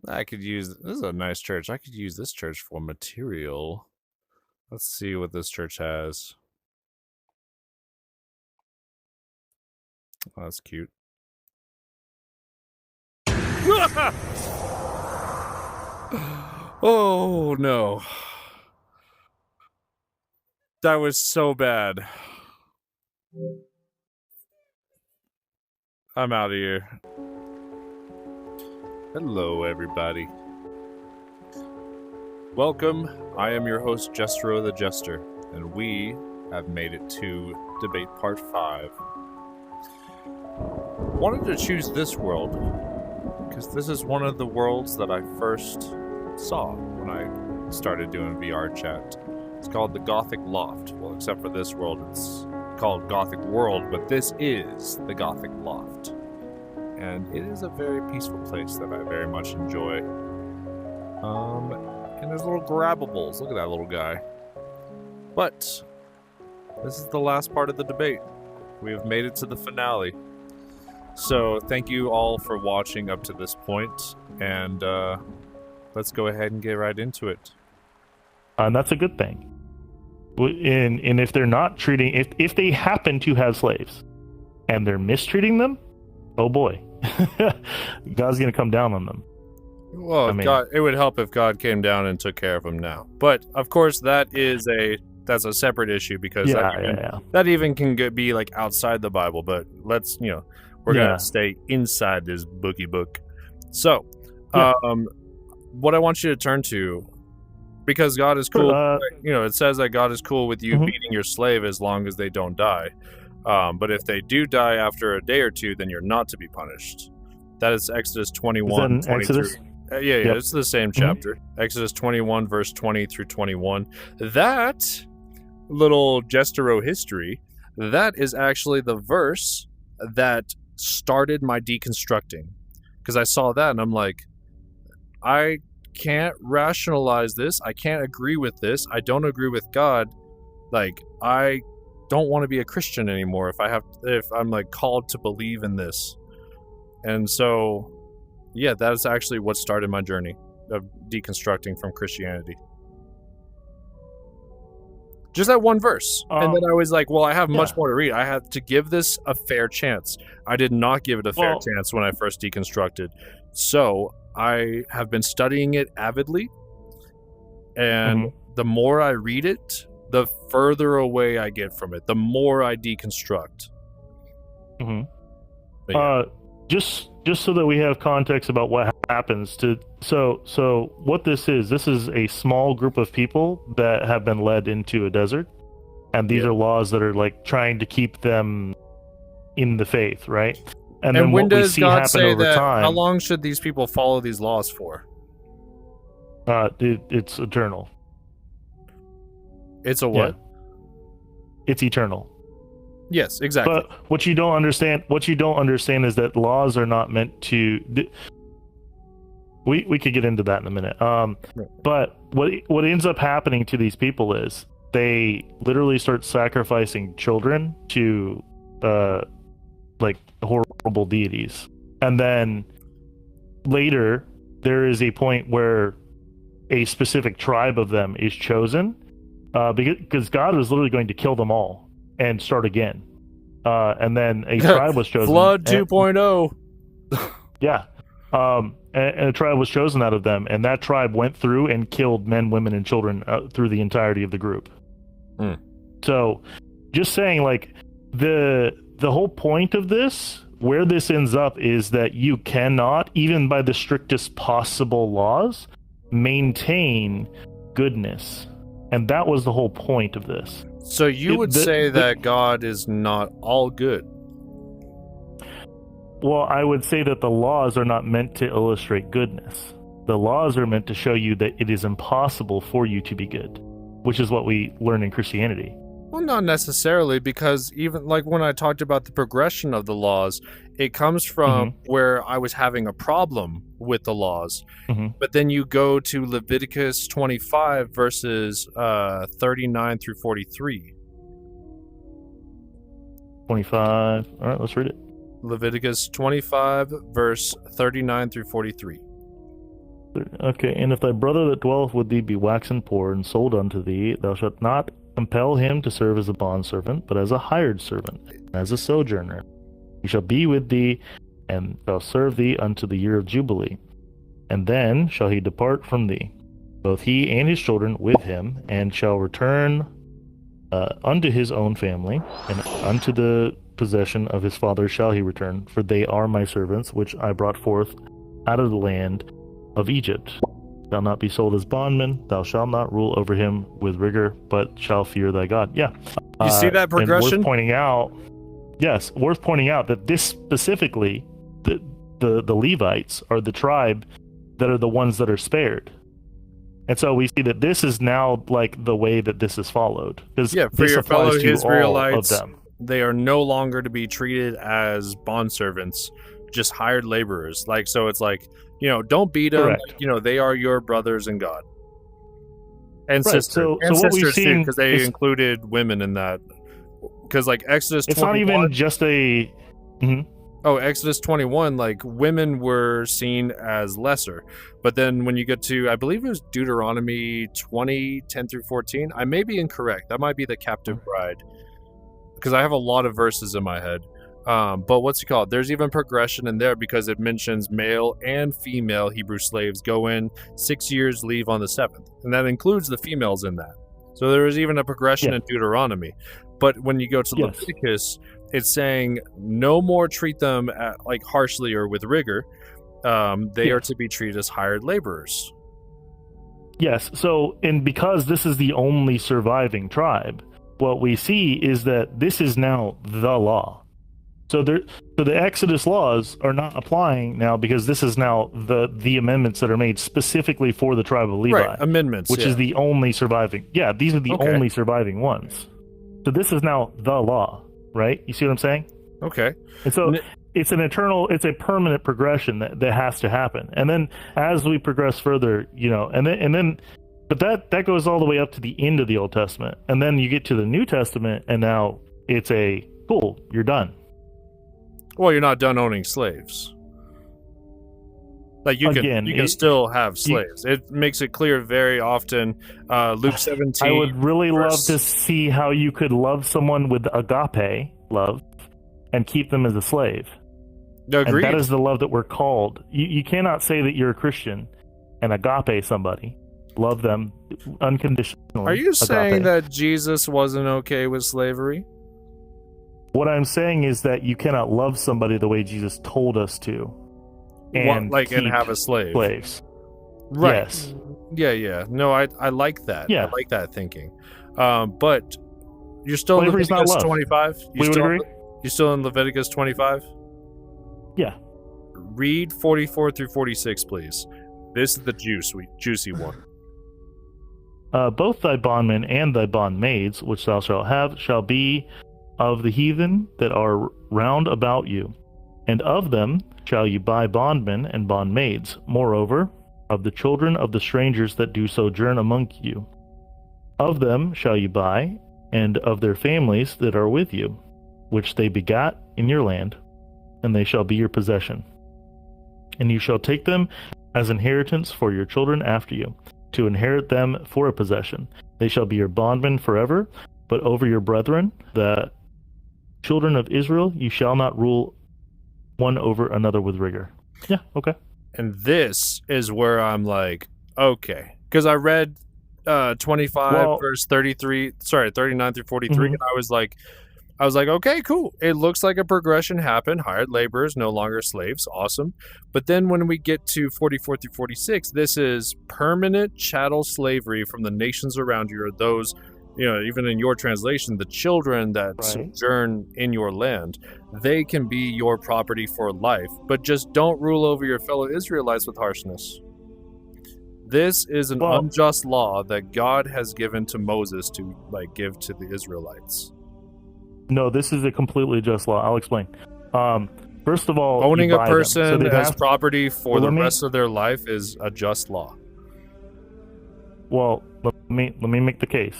I could use, this is a nice church. I could use this church for material. Let's see what this church has. Oh, that's cute. Oh, no. That was so bad. I'm out of here. Hello, everybody. Welcome. I am your host, Jestero the Jester, and we have made it to debate part 5. Wanted to choose this world because this is one of the worlds that I first saw when I started doing VR chat. It's called the Gothic Loft. Well, except for this world, it's called Gothic World, but this is the Gothic Loft. And it is a very peaceful place that I very much enjoy. And there's little grabbables. Look at that little guy. But this is the last part of the debate. We have made it to the finale. So thank you all for watching up to this point, and let's go ahead and get right into it. And that's a good thing. And if they're not treating, if they happen to have slaves, and they're mistreating them, oh boy, God's gonna come down on them. Well, God, it would help if God came down and took care of them now. But of course, that's a separate issue because that even can be like outside the Bible. But let's, we're gonna stay inside this bookie book. So, what I want you to turn to, because God is cool. It says that God is cool with you beating your slave as long as they don't die. But if they do die after a day or two, then you're not to be punished. That is Exodus 21, 23. Yep. It's the same chapter. Exodus 21, verse 20 through 21. That little Jestero history, that is actually the verse that started my deconstructing. Because I saw that and I'm like, I can't rationalize this. I can't agree with this. I don't agree with God. Like, I don't want to be a Christian anymore if I'm like called to believe in this. And so, yeah, that is actually what started my journey of deconstructing from Christianity. Just that one verse. And then I was like, well, I have much more to read. I had to give this a fair chance. I did not give it a fair chance when I first deconstructed. So I have been studying it avidly. And the more I read it, the further away I get from it, the more I deconstruct. Just so that we have context about what happens to so what this is a small group of people that have been led into a desert, and these are laws that are like trying to keep them in the faith, right? And then when what we does see God happen say over that? time, How long should these people follow these laws for? It's eternal. It's a what? Yeah. It's eternal. Yes, exactly. But what you don't understand is that laws are not meant to. We could get into that in a minute. But what ends up happening to these people is they literally start sacrificing children to like horrible deities, and then later there is a point where a specific tribe of them is chosen, because God was literally going to kill them all and start again. And then a tribe was chosen. Flood 2.0. Yeah. And a tribe was chosen out of them, and that tribe went through and killed men, women, and children through the entirety of the group. So, just saying, like, the whole point of this, where this ends up, is that you cannot, even by the strictest possible laws, maintain goodness. And that was the whole point of this. So you would say that God is not all good? Well, I would say that the laws are not meant to illustrate goodness. The laws are meant to show you that it is impossible for you to be good, which is what we learn in Christianity. Well, not necessarily, because even like when I talked about the progression of the laws, it comes from where I was having a problem with the laws. But then you go to Leviticus 25 verses 39 through 43. 25. All right, let's read it. Leviticus 25, verse 39 through 43. Okay, and if thy brother that dwelleth with thee be waxen poor and sold unto thee, thou shalt not compel him to serve as a bondservant, but as a hired servant, as a sojourner. He shall be with thee, and shall serve thee unto the year of Jubilee. And then shall he depart from thee, both he and his children with him, and shall return unto his own family, and unto the possession of his father shall he return, for they are my servants, which I brought forth out of the land of Egypt. Shall not be sold as bondman, thou shalt not rule over him with rigor, but shall fear thy God. Yeah. You see that progression? And worth pointing out that this specifically, the Levites are the tribe that are the ones that are spared. And so we see that this is now like the way that this is followed. Yeah, for your fellow Israelites, they are no longer to be treated as bondservants, just hired laborers. Like, so it's like, don't beat them. Like, they are your brothers in God. And sisters. So what we've seen, because they included women in that. Because like Exodus 21. It's not even just a... Mm-hmm. Oh, Exodus 21, like women were seen as lesser. But then when you get to, I believe it was Deuteronomy 20, 10 through 14. I may be incorrect. That might be the captive bride. Because I have a lot of verses in my head. But what's it called? There's even progression in there because it mentions male and female Hebrew slaves go in 6 years, leave on the 7th. And that includes the females in that. So there is even a progression in Deuteronomy. But when you go to Leviticus, it's saying no more treat them like harshly or with rigor. They are to be treated as hired laborers. Yes. So, and because this is the only surviving tribe, what we see is that this is now the law. So the Exodus laws are not applying now because this is now the amendments that are made specifically for the tribe of Levi. Right, amendments, which is the only surviving. Yeah, these are the only surviving ones. So this is now the law, right? You see what I'm saying? Okay. And so it's a permanent progression that has to happen. And then as we progress further, but that goes all the way up to the end of the Old Testament. And then you get to the New Testament, and now it's cool, you're done. Well, you're not done owning slaves. Like you can still have slaves. It makes it clear very often. Luke 17. I would really love to see how you could love someone with agape love and keep them as a slave. Agreed. And that is the love that we're called. You cannot say that you're a Christian and agape somebody, love them unconditionally. Are you saying that Jesus wasn't okay with slavery? What I'm saying is that you cannot love somebody the way Jesus told us to. And have a slave. Slaves. Right. Yes. Yeah. No, I like that. Yeah. I like that thinking. But you're still Slavery's in Leviticus not love. 25? We would agree? You're still in Leviticus 25? Yeah. Read 44 through 46, please. This is the juicy one. Both thy bondmen and thy bondmaids, which thou shalt have, shall be of the heathen that are round about you, and of them shall you buy bondmen and bondmaids. Moreover, of the children of the strangers that do sojourn among you, of them shall you buy, and of their families that are with you, which they begat in your land, and they shall be your possession. And you shall take them as inheritance for your children after you, to inherit them for a possession. They shall be your bondmen forever, but over your brethren, the children of Israel, you shall not rule one over another with rigor. Yeah, okay. And this is where I'm like, okay. Because I read 25 verse 39 through 43, and I was like, okay, cool. It looks like a progression happened. Hired laborers, no longer slaves. Awesome. But then when we get to 44 through 46, this is permanent chattel slavery from the nations around you, or those, even in your translation, the children that sojourn in your land. They can be your property for life, but just don't rule over your fellow Israelites with harshness. This is an unjust law that God has given to Moses to give to the Israelites. No, this is a completely just law. I'll explain. First of all, owning a person as property for the rest of their life is a just law. Well, let me make the case.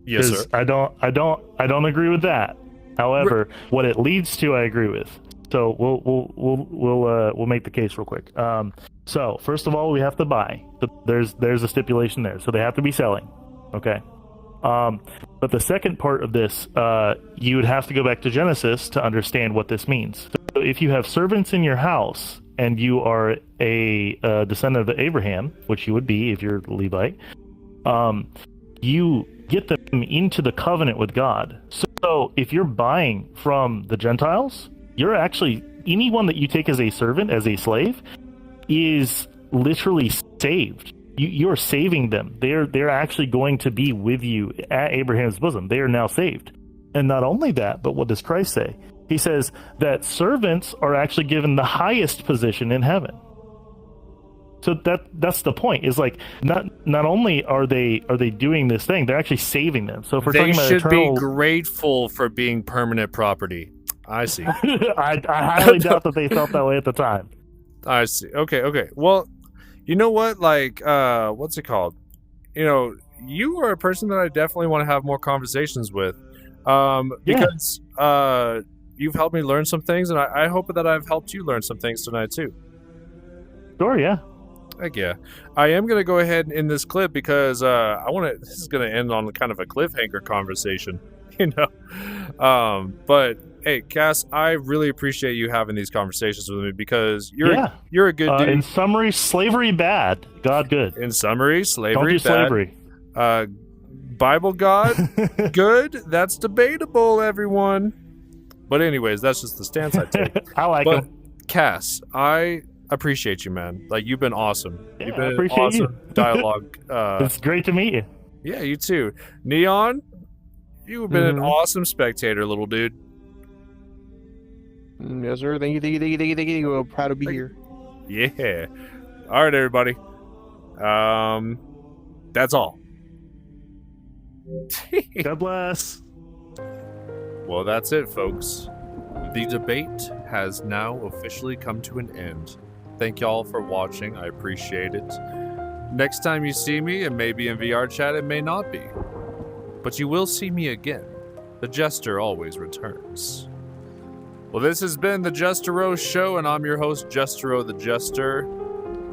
Yes, sir. I don't agree with that. However, what it leads to, I agree with. So we'll make the case real quick. So first of all, we have to buy. There's a stipulation there, so they have to be selling. Okay. But the second part of this, you would have to go back to Genesis to understand what this means. So if you have servants in your house and you are a descendant of Abraham, which you would be if you're Levite, you get them into the covenant with God. So if you're buying from the Gentiles, you're actually, anyone that you take as a servant, as a slave, is literally saved. You're saving them. They're actually going to be with you at Abraham's bosom. They are now saved. And not only that, but what does Christ say? He says that servants are actually given the highest position in heaven. So that's the point. Is like not only are they doing this thing, they're actually saving them. So if we're talking about eternal, be grateful for being permanent property. I see. I highly doubt that they felt that way at the time. I see. Okay. Well, you know what? Like, what's it called? You know, you are a person that I definitely want to have more conversations with. Because you've helped me learn some things, and I hope that I've helped you learn some things tonight too. Sure, yeah. Heck yeah. I am going to go ahead in this clip because this is going to end on kind of a cliffhanger conversation, you know. But hey, Cass, I really appreciate you having these conversations with me because you're a good dude. In summary, slavery bad, God good. In summary, slavery Don't do bad. Slavery. Bible God good. That's debatable, everyone. But anyways, that's just the stance I take. I like him. Cass, I appreciate you, man. Like, you've been awesome. Yeah, you've been I appreciate awesome you. Dialogue. It's great to meet you. Yeah, you too. Neon, you've been an awesome spectator, little dude. Yes, sir. Thank you. I'm proud to be here. Yeah. All right, everybody. That's all. God bless. Well, that's it, folks. The debate has now officially come to an end. Thank y'all for watching. I appreciate it. Next time you see me, it may be in VR chat, it may not be. But you will see me again. The Jester always returns. Well, this has been the Jestero Show, and I'm your host, Jestero the Jester.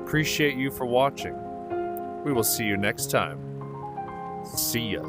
Appreciate you for watching. We will see you next time. See ya.